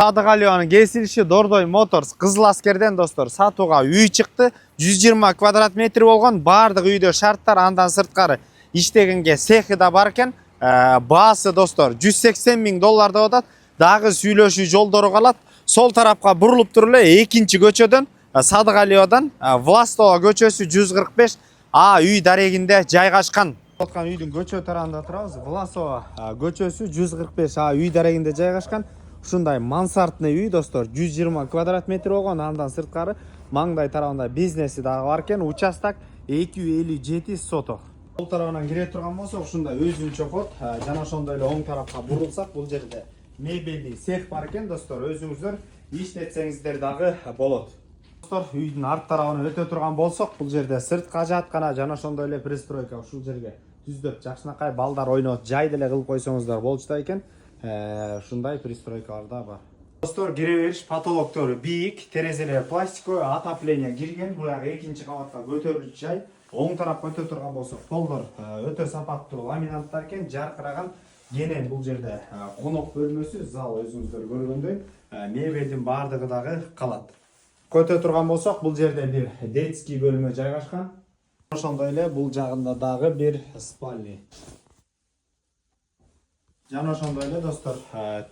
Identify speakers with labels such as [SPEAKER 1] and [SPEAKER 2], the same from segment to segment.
[SPEAKER 1] Садыгалиянын кесилиши Дордой Моторс Кызыл Аскерден достор сатууга үй чыкты. 120 квадрат метр болгон. Бардык үйдө шарттар андан сырткары иштегенге цехи да бар экен. Баасы достор $180,000 деп атат. Дагы сүйлөшүү жолдору калат. Сол тарапка бурулуп туруп эле экинчи көчөдөн Садыгалиодан Властова көчөсү 145 А үй дарегинде жайгашкан. Аткан үйдүн көчө тарабында турабыз. Власова көчөсү 145 А үй дарегинде жайгашкан. Ушундай мансартный үй достор 120 квадрат метр болгон. Андан сырткары маңдай тарабында бизнеси дагы бар экен. Участок 257 соток. Сол тарабынан кире турган болсок ушундай өзүнчө код. Жана ошондой эле оң тарапка бурулсак бул жерде мебелдик цех бар экен достор. Өзүңүздөр иштетсеңиздер дагы болот. Достор, үйдүн арт тарабына өтө турган болсок, бул жерде сырткы жаткана жана ошондой эле пристройка ушул жерге түздөп жакшынакай балдар ойнот жай деле кылып койсоңуздар болчу экен. Ушундай пристройкалар да бар. Достор, кире бериш потолоктору бийик, терезелер пластиковый, отопление кирген. Буяк экинчи кабатка көтөрүлүш жай. Оң тарапка өтө турган болсок, полдор өтө сапаттуу ламинаттар экен, жаркыраган. Генен бул жерде конок бөлмөсү, зал өзүңүздөр көргөндөй, мебелдин бардыгы дагы калат. Көтө турган болсок, бул жерде бир детский бөлмө жайгашкан. Ошондой эле бул жагында дагы бир спальня. Жана ошондой эле достор,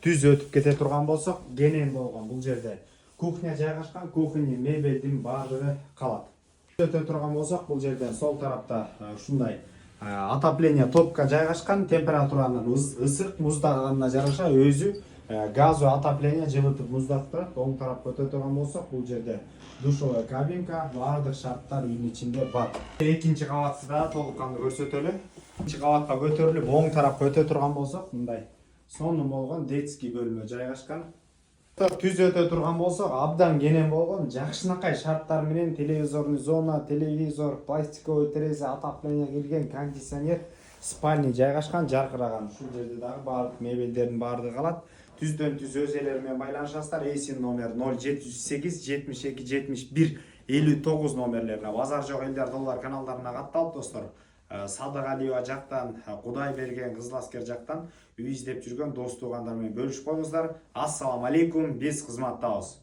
[SPEAKER 1] түз өтүп кете турган болсок, генен болгон бул жерде кухня жайгашкан, кухня мебелдин бардыгы калат. Өтө турган болсок, бул жерден сол тарапта ушундай отопление топка жайгашкан, температуранын ысык муздагына жараша өзү газы отопление жылытып муздатып турат. Оң тарапка өтө турган болсок, бул жерде душевая кабинка, бардык шарттар үйдүн ичинде бар. Экинчи кабатты да толук кандуу көрсөтөлү. Экинчи кабатка көтөрүлүп оң тарапка өтө турган болсок, мындай сонун болгон детский бөлмө жайгашкан. Түз өтө турган болсок, абдан кенен болгон, жакшынакай шарттар менен телевизорный зона, телевизор, пластиковый терезе, отопление кирген, кондиционер, спальня жайгашкан, жаркыраган. Ушул жерде дагы бардык мебелдердин бардыгы калат. Түздөн түз өз элери менен байланышасыздар. Эсин номер 0708 72 71 59 номерлерине. Базар жок элдер доллар каналдарына катталып достор. Садыгалиева жактан, Кудай берген Кызыл Аскер жактан үй издеп жүргөн дос туугандар менен бөлүшүп коюңуздар. Ассаламу алейкум, биз кызматтабыз.